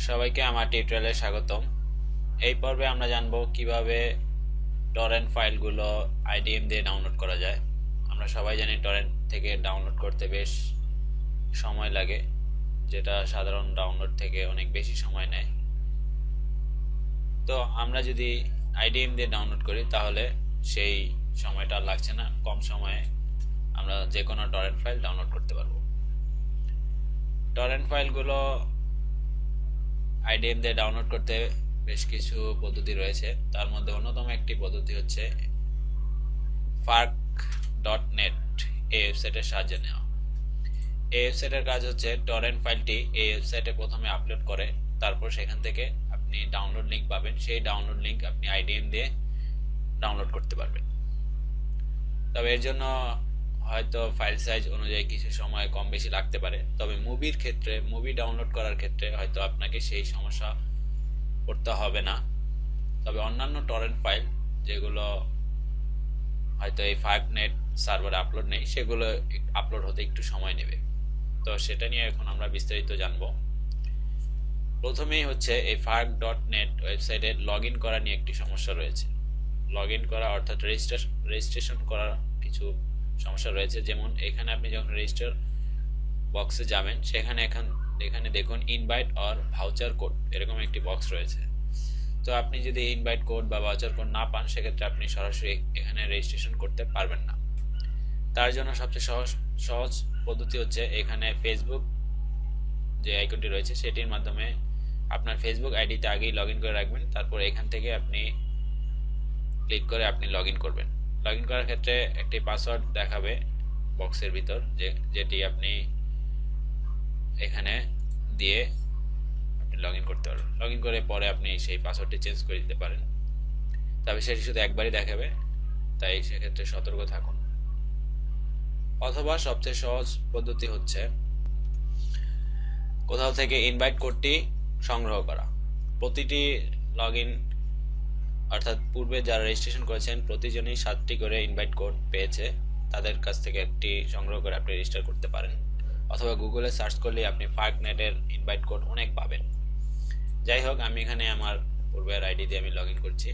সবাইকে আমার টিউটোরিয়ালে স্বাগতম। এই পর্বে আমরা জানব কিভাবে টরেন্ট ফাইলগুলো আইডিএম দিয়ে ডাউনলোড করা যায়। আমরা সবাই জানি টরেন্ট থেকে ডাউনলোড করতে বেশ সময় লাগে, যেটা সাধারণ ডাউনলোড থেকে অনেক বেশি সময় নেয়। তো আমরা যদি আইডিএম দিয়ে ডাউনলোড করি তাহলে সেই সময়টা আর লাগছে না, কম সময়ে আমরা যে কোনো টরেন্ট ফাইল ডাউনলোড করতে পারবো। টরেন্ট ফাইলগুলো আইডিএম দিয়ে ডাউনলোড করতে বেশ কিছু পদ্ধতি রয়েছে, তার মধ্যে অন্যতম একটি পদ্ধতি হচ্ছে fark.net এই ওয়েবসাইটের সাহায্যে নেওয়া। এই ওয়েবসাইটের কাজ হচ্ছে টরেন্ট ফাইলটি এই ওয়েবসাইটে প্রথমে আপলোড করে, তারপর সেখান থেকে আপনি ডাউনলোড লিঙ্ক পাবেন, সেই ডাউনলোড লিঙ্ক আপনি আইডিএম দিয়ে ডাউনলোড করতে পারবেন। তবে এর জন্য হয়তো ফাইল সাইজ অনুযায়ী কিছু সময় কম বেশি লাগতে পারে, তবে মুভির ক্ষেত্রে, মুভি ডাউনলোড করার ক্ষেত্রে হয়তো আপনাকে সেই সমস্যা করতে হবে না। তবে অন্যান্য টরেন্ট ফাইল যেগুলো হয়তো এই ফার্কনেট সার্ভারে আপলোড নেই, সেগুলো আপলোড হতে একটু সময় নেবে। তো সেটা নিয়ে এখন আমরা বিস্তারিত জানব। প্রথমেই হচ্ছে এই fark.net ওয়েবসাইটে লগ ইন করা নিয়ে একটি সমস্যা রয়েছে। লগ ইন করা অর্থাৎ রেজিস্ট্রেশন করার কিছু সমস্যা রয়েছে। যেমন এখানে আপনি যখন রেজিস্টার বক্সে যাবেন, সেখানে এখানে দেখুন ইনভাইট অর ভাউচার কোড এরকম একটি বক্স রয়েছে। তো আপনি যদি ইনভাইট কোড বা ভাউচার কোড না পান, সেক্ষেত্রে আপনি সরাসরি এখানে রেজিস্ট্রেশন করতে পারবেন না। তার জন্য সবচেয়ে সহজ পদ্ধতি হচ্ছে এখানে ফেসবুক যে আইকনটি রয়েছে সেটির মাধ্যমে আপনার ফেসবুক আইডিতে আগেই লগ ইন করে রাখবেন, তারপর এখান থেকে আপনি ক্লিক করে আপনি লগ ইন করবেন। লগ ইন করার ক্ষেত্রে একটি পাসওয়ার্ড দেখাবে বক্সের ভিতর, যেটি আপনি এখানে দিয়ে আপনি লগ ইন করতে পারবেন। লগ ইন করে পরে আপনি সেই পাসওয়ার্ডটি চেঞ্জ করে দিতে পারেন, তবে সেটি শুধু একবারই দেখাবে, তাই সেক্ষেত্রে সতর্ক থাকুন। অথবা সবচেয়ে সহজ পদ্ধতি হচ্ছে কোথাও থেকে ইনভাইট কোডটি সংগ্রহ করা। প্রতিটি লগ ইন অর্থাৎ পূর্বে যারা রেজিস্ট্রেশন করেছেন প্রতিজনই 7টি করে ইনভাইট কোড পেয়েছে, তাদের কাছ থেকে একটি সংগ্রহ করে আপনি রেজিস্টার করতে পারেন। অথবা গুগলে সার্চ করলে আপনি ফার্কনেটের ইনভাইট কোড অনেক পাবেন। যাই হোক, আমি এখানে আমার পূর্বের আইডি দিয়ে আমি লগ ইন করছি।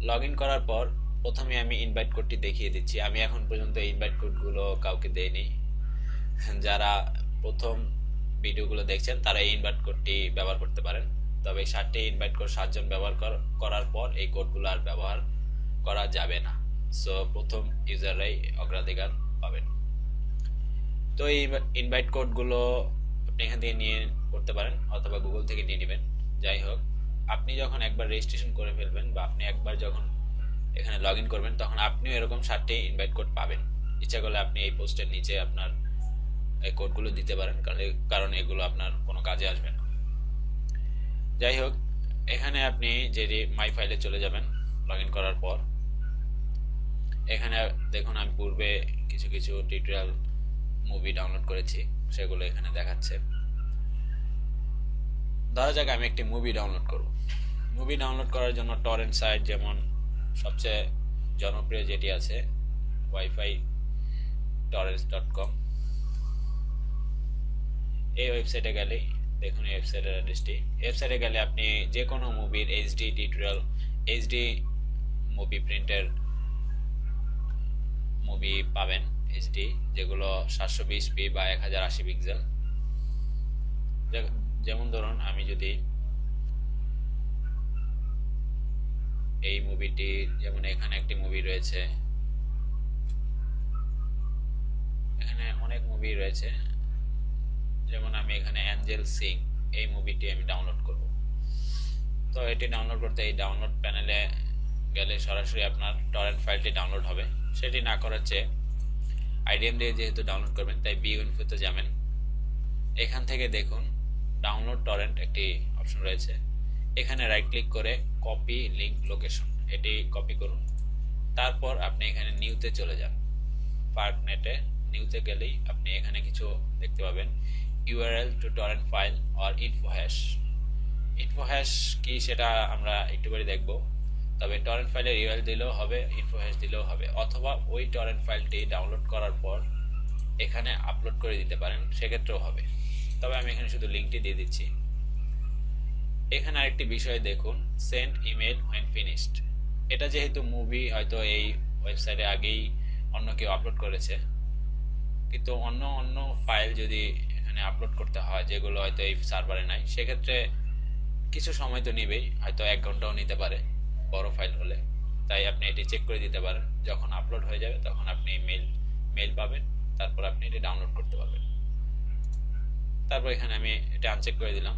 লগ ইন করার পর প্রথমে আমি ইনভাইট কোডটি দেখিয়ে দিচ্ছি। আমি এখন পর্যন্ত ইনভাইট কোডগুলো কাউকে দেইনি। যারা প্রথম ভিডিওগুলো দেখছেন তারা এই ইনভাইট কোডটি ব্যবহার করতে পারেন। তবে 7টি ইনভাইট কোড 7জন ব্যবহার করার পর এই কোডগুলো আর ব্যবহার করা যাবে না। সো প্রথম ইউজাররাই অগ্রাধিকার পাবেন। তো এই ইনভাইট কোডগুলো আপনি এখান থেকে নিয়ে করতে পারেন অথবা গুগল থেকে নিয়ে নেবেন। যাই হোক, আপনি যখন একবার রেজিস্ট্রেশন করে ফেলবেন বা আপনি একবার যখন এখানে লগ ইন করবেন, তখন আপনিও এরকম 7টি ইনভাইট কোড পাবেন। ইচ্ছা করলে আপনি এই পোস্টের নিচে আপনার এই কোডগুলো দিতে পারেন, কারণ এগুলো আপনার কোনো কাজে আসবে না। যাই হোক, এখানে আপনি যেটি মাই ফাইলে চলে যাবেন লগ ইন করার পর। এখানে দেখুন আমি পূর্বে কিছু টিউটোরিয়াল মুভি ডাউনলোড করেছি, সেগুলো এখানে দেখাচ্ছে। ধরা যাক আমি একটি মুভি ডাউনলোড করব। মুভি ডাউনলোড করার জন্য টরেন্ট সাইট, যেমন সবচেয়ে জনপ্রিয় যেটি আছে ওয়াইফাই torrents.com, এই ওয়েবসাইটে গেলে দেখুন এই ওয়েবসাইটের অ্যাড্রেসটি। ওয়েবসাইটে গেলে আপনি যে কোনো মুভির এইচডি টিউটোরিয়াল, এইচডি মুভি প্রিন্টের মুভি পাবেন, এইচডি, যেগুলো 720p বা 1080 পিক্সেল। যেমন ধরুন আমি যদি এই মুভিটি, যেমন এখানে একটি মুভি রয়েছে, এখানে অনেক মুভি রয়েছে, যেমন আমি এখানে অ্যাঞ্জেল সিং এই মুভিটি আমি ডাউনলোড করব। তো এটি ডাউনলোড করতে এই ডাউনলোড প্যানেলে গেলে সরাসরি আপনার টরেন্ট ফাইলটি ডাউনলোড হবে। সেটি না করার চেয়ে আইডিএম দিয়ে যেহেতু ডাউনলোড করবেন, তাই ভিউ ইনফোতে যাবেন। এখান থেকে দেখুন ডাউনলোড টরেন্ট একটি অপশন রয়েছে, এখানে রাইট ক্লিক করে কপি লিংক লোকেশন এটি কপি করুন। তারপর আপনি এখানে নিউতে চলে যান। ফার্কনেটে নিউতে গেলেই আপনি এখানে কিছু দেখতে পাবেন, URL two torrent file or info hash. Info hash কি সেটা আমরা একটু পরে দেখব। তবে টরেন্ট ফাইলের ইউআরএল দিলেও হবে, ইনফো হ্যাশ দিলেও হবে, অথবা ওই টরেন্ট ফাইলটি ডাউনলোড করার পর এখানে আপলোড করে দিতে পারেন, সেক্ষেত্রেও হবে। তবে আমি এখানে শুধু লিঙ্কটি দিয়ে দিচ্ছি। এখানে আরেকটি বিষয় দেখুন, সেন্ড ইমেল হোয়েন ফিনিশড। এটা যেহেতু মুভি, হয়তো এই ওয়েবসাইটে আগেই অন্য কেউ আপলোড করেছে, কিন্তু অন্য অন্য ফাইল যদি এখানে আপলোড করতে হয় যেগুলো হয়তো এই সার্ভারে নাই, সেক্ষেত্রে কিছু সময় তো নেবেই, হয়তো 1 ঘন্টাও নিতে পারে বড় ফাইল হলে। তাই আপনি এটি চেক করে দিতে পারেন, যখন আপলোড হয়ে যাবে তখন আপনি মেল পাবেন, তারপর আপনি এটি ডাউনলোড করতে পারবেন। তারপর এখানে আমি এটা আনচেক করে দিলাম,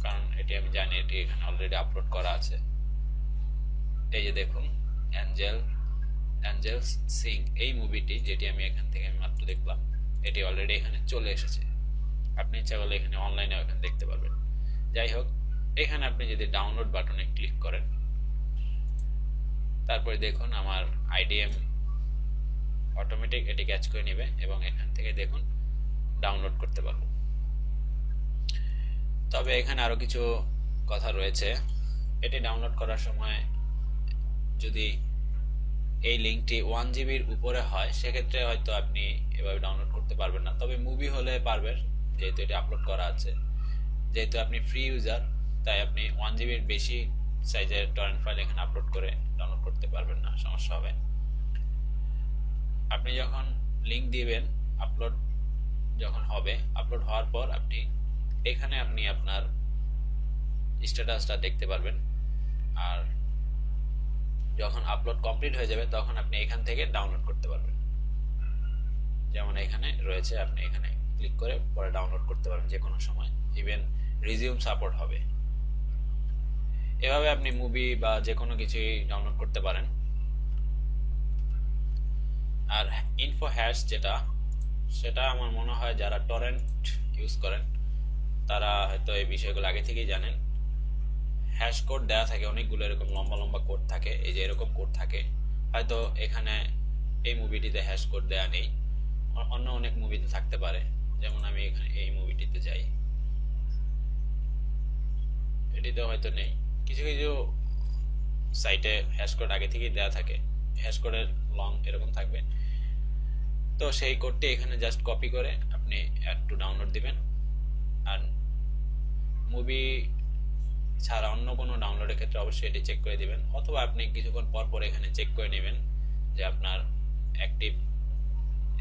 কারণ এটি আমি জানি এটি এখানে অলরেডি আপলোড করা আছে। এই যে দেখুন, অ্যাঞ্জেলস সিং, এই মুভিটি যেটি আমি এখান থেকে মাত্র দেখলাম, এটি অলরেডি এখানে চলে এসেছে। আপনি ইচ্ছা করলে এখানে অনলাইনে এখানে দেখতে পারবেন। যাই হোক, এখানে আপনি যদি ডাউনলোড বাটনে ক্লিক করেন, তারপরে দেখুন আমার আইডিএম অটোমেটিক এটি ক্যাচ করে নেবে এবং এখান থেকে দেখুন ডাউনলোড করতে পারবো। তবে এখানে আরো কিছু কথা রয়েছে। এটি ডাউনলোড করার সময় যদি এই লিঙ্কটি 1 GB উপরে হয়, সেক্ষেত্রে হয়তো আপনি এভাবে ডাউনলোড করতে পারবেন না। তবে মুভি হলে পারবেন, যেহেতু এটি আপলোড করা আছে। যেহেতু আপনি ফ্রি ইউজার, তাই আপনি 1 GB বেশি সাইজের টরেন্ট ফাইল এখানে আপলোড করে ডাউনলোড করতে পারবেন না, সমস্যা হবে। আপনি যখন লিঙ্ক দিবেন, আপলোড যখন হবে, আপলোড হওয়ার পর আপনি এখানে আপনার স্ট্যাটাসটা দেখতে পারবেন। আর যখন আপলোড কমপ্লিট হয়ে যাবে তখন আপনি এখান থেকে ডাউনলোড করতে পারবেন। যেমন এখানে রয়েছে, আপনি এখানে ক্লিক করে পরে ডাউনলোড করতে পারবেন যে কোনো সময়, ইভেন রিজিউম সাপোর্ট হবে। এভাবে আপনি মুভি বা যে কোনো কিছুই ডাউনলোড করতে পারেন। আর ইনফো হ্যাশ যেটা, সেটা আমার মনে হয় যারা টরেন্ট ইউজ করেন তারা হয়তো এই বিষয়গুলো আগে থেকেই জানেন। হ্যাশ কোড দেওয়া থাকে অনেকগুলো, এরকম লম্বা লম্বা কোড থাকে, এই যে এরকম কোড থাকে। হয়তো এখানে এই মুভিটিতে হ্যাশ কোড দেওয়া নেই, অন্য অনেক মুভিতে থাকতে পারে। যেমন আমি এখানে এই মুভিটিতে যাই, এটিতে হয়তো নেই। কিছু কিছু সাইটে হ্যাশ কোড আগে থেকেই দেওয়া থাকে, হ্যাশ কোডের লং এরকম থাকবে। তো সেই কোডটি এখানে জাস্ট কপি করে আপনি অ্যাড টু ডাউনলোড দিবেন। আর মুভি ছাড়া অন্য কোনো ডাউনলোডের ক্ষেত্রে অবশ্যই এটি চেক করে দিবেন, অথবা আপনি কিছুক্ষণ পর পর এখানে চেক করে নেবেন যে আপনার অ্যাক্টিভ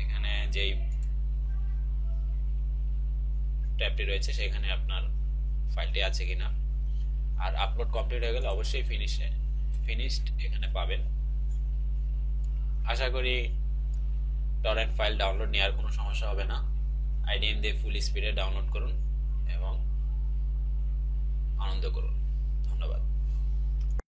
এখানে যেই ট্যাবটি রয়েছে সেখানে আপনার ফাইলটি আছে কিনা। আর আপলোড কমপ্লিট হয়ে গেলে অবশ্যই ফিনিশড এখানে পাবেন। আশা করি টরেন্ট ফাইল ডাউনলোড নেওয়ার কোনো সমস্যা হবে না। আইডিএম দিয়ে ফুল স্পিডে ডাউনলোড করুন এবং আনন্দ করুন। ধন্যবাদ।